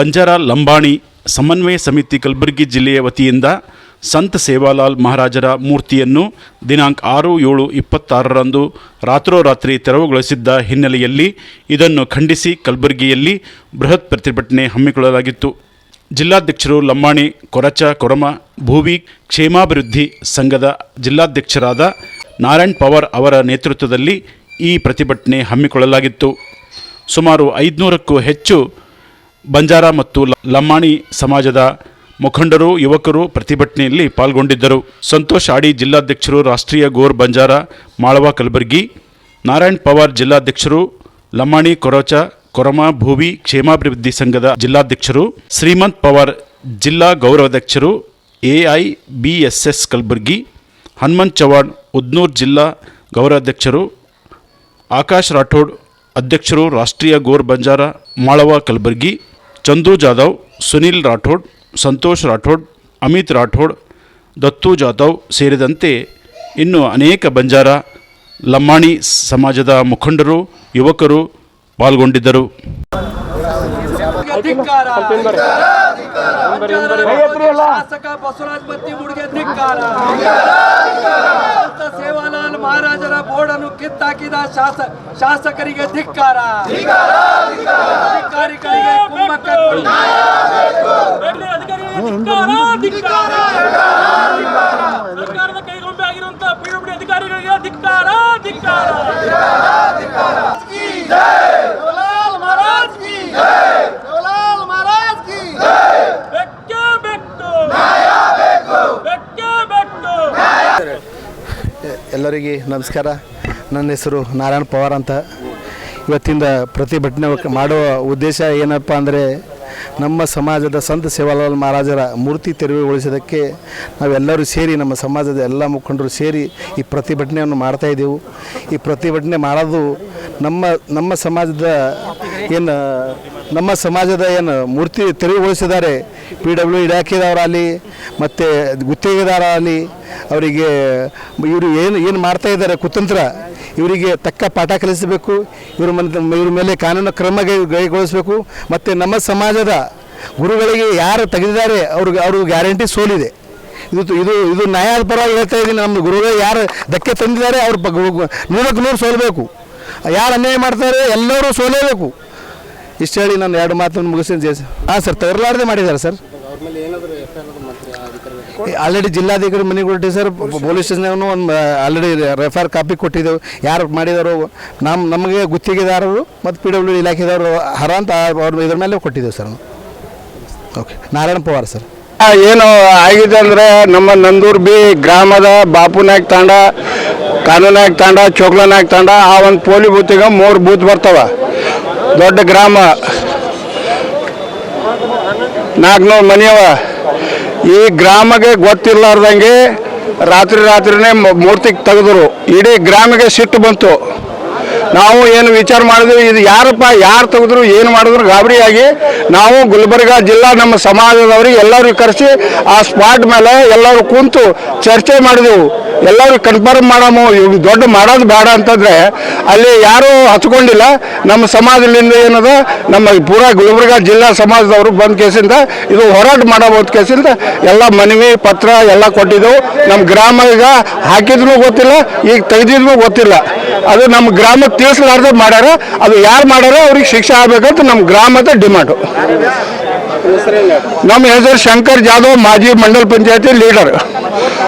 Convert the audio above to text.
ಬಂಜಾರ ಲಂಬಾಣಿ ಸಮನ್ವಯ ಸಮಿತಿ ಕಲಬುರಗಿ ಜಿಲ್ಲೆಯ ವತಿಯಿಂದ ಸಂತ ಸೇವಾಲಾಲ್ ಮಹಾರಾಜರ ಮೂರ್ತಿಯನ್ನು ದಿನಾಂಕ 6/7/26ರಂದು ರಾತ್ರೋರಾತ್ರಿ ತೆರವುಗೊಳಿಸಿದ್ದ ಹಿನ್ನೆಲೆಯಲ್ಲಿ ಇದನ್ನು ಖಂಡಿಸಿ ಕಲಬುರಗಿಯಲ್ಲಿ ಬೃಹತ್ ಪ್ರತಿಭಟನೆ ಹಮ್ಮಿಕೊಳ್ಳಲಾಗಿತ್ತು. ಜಿಲ್ಲಾಧ್ಯಕ್ಷರು ಲಂಬಾಣಿ ಕೊರಚ ಕೊರಮ ಭೂವಿ ಕ್ಷೇಮಾಭಿವೃದ್ಧಿ ಸಂಘದ ಜಿಲ್ಲಾಧ್ಯಕ್ಷರಾದ ನಾರಾಯಣ್ ಪವಾರ್ ಅವರ ನೇತೃತ್ವದಲ್ಲಿ ಈ ಪ್ರತಿಭಟನೆ ಹಮ್ಮಿಕೊಳ್ಳಲಾಗಿತ್ತು. ಸುಮಾರು 500ಕ್ಕೂ ಹೆಚ್ಚು ಬಂಜಾರ ಮತ್ತು ಲಂಬಾಣಿ ಸಮಾಜದ ಮುಖಂಡರು ಯುವಕರು ಪ್ರತಿಭಟನೆಯಲ್ಲಿ ಪಾಲ್ಗೊಂಡಿದ್ದರು. ಸಂತೋಷ್ ಆಡಿ ಜಿಲ್ಲಾಧ್ಯಕ್ಷರು ರಾಷ್ಟ್ರೀಯ ಗೋರ್ ಬಂಜಾರ ಮಾಳವ ಕಲಬುರಗಿ, ನಾರಾಯಣ್ ಪವಾರ್ ಜಿಲ್ಲಾಧ್ಯಕ್ಷರು ಲಂಬಾಣಿ ಕೊರಚ ಕೊರಮ ಭೂವಿ ಕ್ಷೇಮಾಭಿವೃದ್ಧಿ ಸಂಘದ ಜಿಲ್ಲಾಧ್ಯಕ್ಷರು, ಶ್ರೀಮಂತ್ ಪವಾರ್ ಜಿಲ್ಲಾ ಗೌರವಾಧ್ಯಕ್ಷರು AIBSS ಕಲಬುರಗಿ, ಹನುಮಂತ್ ಚವಾಣ್ ಉದ್ನೂರ್ ಜಿಲ್ಲಾ ಗೌರವಾಧ್ಯಕ್ಷರು, ಆಕಾಶ್ ರಾಠೋಡ್ ಅಧ್ಯಕ್ಷರು ರಾಷ್ಟ್ರೀಯ ಗೋರ್ ಬಂಜಾರ ಮಾಳವ ಕಲಬುರಗಿ, ಚಂದು ಜಾಧವ್, ಸುನಿಲ್ ರಾಠೋಡ್, ಸಂತೋಷ್ ರಾಠೋಡ್, ಅಮಿತ್ ರಾಠೋಡ್, ದತ್ತು ಜಾಧವ್ ಸೇರಿದಂತೆ ಇನ್ನು ಅನೇಕ ಬಂಜಾರ ಲಂಬಾಣಿ ಸಮಾಜದ ಮುಖಂಡರು ಯುವಕರು ಪಾಲ್ಗೊಂಡಿದ್ದರು. ಶಾಸಕ ಬಸವರಾಜ ಬತ್ತಿಮೂಡಿಗೆ ಧಿಕ್ಕಾರ. ಸೇವಾಲಾಲ್ ಮಹಾರಾಜರ ಬೋರ್ಡ್ ಅನ್ನು ಕಿತ್ತಾಕಿದ ಶಾಸಕರಿಗೆ ಧಿಕ್ಕಾರ. ಅಧಿಕಾರಿಗಳಿಗೆ ಸರ್ಕಾರದ ಕೈಗೊಂಬೆ ಆಗಿರುವಂತಹ PWD ಅಧಿಕಾರಿಗಳಿಗೆ ಧಿಕ್ಕಾರ. ಎಲ್ಲರಿಗೆ ನಮಸ್ಕಾರ. ನನ್ನ ಹೆಸರು ನಾರಾಯಣ್ ಪವಾರ್ ಅಂತ. ಇವತ್ತಿಂದ ಪ್ರತಿಭಟನೆ ಮಾಡುವ ಉದ್ದೇಶ ಏನಪ್ಪ ಅಂದರೆ, ನಮ್ಮ ಸಮಾಜದ ಸಂತ ಸೇವಾಲಾಲ್ ಮಹಾರಾಜರ ಮೂರ್ತಿ ತೆರವುಗೊಳಿಸೋದಕ್ಕೆ ನಾವೆಲ್ಲರೂ ಸೇರಿ, ನಮ್ಮ ಸಮಾಜದ ಎಲ್ಲ ಮುಖಂಡರು ಸೇರಿ ಈ ಪ್ರತಿಭಟನೆಯನ್ನು ಮಾಡ್ತಾಯಿದ್ದೆವು. ಈ ಪ್ರತಿಭಟನೆ ಮಾಡೋದು ನಮ್ಮ ಸಮಾಜದ ಏನು ಮೂರ್ತಿ ತೆರವುಗೊಳಿಸಿದ್ದಾರೆ, PWD ಇಲಾಖೆದವರಾಗಲಿ ಮತ್ತು ಗುತ್ತಿಗೆದಾರರಾಗಲಿ, ಅವರಿಗೆ ಇವರು ಏನು ಮಾಡ್ತಾಯಿದ್ದಾರೆ ಕುತಂತ್ರ, ಇವರಿಗೆ ತಕ್ಕ ಪಾಠ ಕಲಿಸಬೇಕು. ಇವ್ರ ಮೇಲೆ ಕಾನೂನು ಕ್ರಮ ಕೈಗೊಳಿಸಬೇಕು. ಮತ್ತು ನಮ್ಮ ಸಮಾಜದ ಗುರುಗಳಿಗೆ ಯಾರು ತೆಗೆದಿದ್ದಾರೆ ಅವ್ರಿಗೆ ಗ್ಯಾರಂಟಿ ಸೋಲಿದೆ. ಇದು ನ್ಯಾಯದ ಪರವಾಗಿ ಹೇಳ್ತಾ ಇದ್ದೀನಿ. ನಮ್ಮ ಗುರುಗಳು ಯಾರು ಧಕ್ಕೆ ತಂದಿದ್ದಾರೆ ಅವ್ರು 100% ಸೋಲಬೇಕು. ಯಾರು ಅನ್ಯಾಯ ಮಾಡ್ತಾರೆ ಎಲ್ಲರೂ ಸೋಲೇಬೇಕು. ಇಷ್ಟು ಹೇಳಿ ನಾನು 2 ಮಾತನ್ನು ಮುಗಿಸ್ತೀನಿ. ಹಾಂ ಸರ್, ತವರಲಾರದೆ ಮಾಡಿದ್ದಾರೆ ಸರ್. ಆಲ್ರೆಡಿ ಜಿಲ್ಲಾಧಿಕಾರಿ ಮನೆಗೆ ಕೊಟ್ಟಿದ್ದೀವಿ ಸರ್. ಪೊಲೀಸ್ ಸ್ಟೇಷನ್ ಒಂದು ಆಲ್ರೆಡಿ FIR ಕಾಪಿ ಕೊಟ್ಟಿದ್ದೆವು. ಯಾರು ಮಾಡಿದಾರೋ ನಮಗೆ ಗುತ್ತಿಗೆದಾರರು ಮತ್ತು PWD ಇಲಾಖೆದವರು ಹರ ಅಂತ ಇದ್ರ ಮೇಲೆ ಕೊಟ್ಟಿದ್ದೇವೆ sir. Okay, Narayan Pawar sir. ಏನು ಆಗಿದೆ ಅಂದರೆ, ನಮ್ಮ ನಂದೂರ್ ಬಿ ಗ್ರಾಮದ ಬಾಪುನಾಯಕ್ ತಾಂಡ, ಕಾನೂನಾಯಕ್ ತಾಂಡ, ಚೋಕ್ಲನಾಯಕ್ ತಾಂಡ, ಆ ಒಂದು ಪೋಲಿ ಬೂತಿಗೆ 3 ಬೂತ್ ಬರ್ತಾವ. ದೊಡ್ಡ ಗ್ರಾಮ, 400 ಮನೆಯವ. ಈ ಗ್ರಾಮಗೆ ಗೊತ್ತಿರ್ಲಾರ್ದಂಗೆ ರಾತ್ರಿನೇ ಮೂರ್ತಿ ತೆಗೆದ್ರು. ಇಡೀ ಗ್ರಾಮಿಗೆ ಸಿಟ್ಟು ಬಂತು. ನಾವು ಏನು ವಿಚಾರ ಮಾಡಿದ್ವಿ, ಇದು ಯಾರು ತೆಗೆದ್ರು ಏನು ಮಾಡಿದ್ರು ಗಾಬರಿಯಾಗಿ ನಾವು ಗುಲ್ಬರ್ಗ ಜಿಲ್ಲಾ ನಮ್ಮ ಸಮಾಜದವ್ರಿಗೆ ಎಲ್ಲರೂ ಕರೆಸಿ ಆ ಸ್ಪಾಟ್ ಮೇಲೆ ಎಲ್ಲರೂ ಕೂತು ಚರ್ಚೆ ಮಾಡಿದೆವು. ಎಲ್ಲರೂ ಕನ್ಫರ್ಮ್ ಮಾಡಮು, ಇವು ದೊಡ್ಡ ಮಾಡೋದು ಬೇಡ ಅಂತಂದರೆ ಅಲ್ಲಿ ಯಾರೂ ಹಚ್ಕೊಂಡಿಲ್ಲ. ನಮ್ಮ ಸಮಾಜದಿಂದ ಏನದ, ನಮ್ಮ ಪೂರಾ ಗುಲ್ಬರ್ಗ ಜಿಲ್ಲಾ ಸಮಾಜದವರು ಬಂದ ಕೇಸಿಂದ ಇದು ಹೋರಾಟ ಮಾಡಬಹುದು ಕೇಸಿಂದ ಎಲ್ಲ ಮನವಿ ಪತ್ರ ಎಲ್ಲ ಕೊಟ್ಟಿದ್ದೆವು. ನಮ್ಮ ಗ್ರಾಮ ಈಗ ಹಾಕಿದ್ರೂ ಗೊತ್ತಿಲ್ಲ, ಈಗ ತೆಗೆದಿದ್ರೂ ಗೊತ್ತಿಲ್ಲ. ಅದು ನಮ್ಮ ಗ್ರಾಮಕ್ಕೆ ತಿಳಿಸಲಾರ್ದೆ ಮಾಡ್ಯಾರ. ಅದು ಯಾರು ಮಾಡ್ಯಾರ ಅವ್ರಿಗೆ ಶಿಕ್ಷೆ ಆಗಬೇಕಂತ ನಮ್ಮ ಗ್ರಾಮದ ಡಿಮಾಂಡು. ನಮ್ಮ ಹೆಸರು ಶಂಕರ್ ಜಾಧವ್, ಮಾಜಿ ಮಂಡಲ್ ಪಂಚಾಯತಿ ಲೀಡರ್.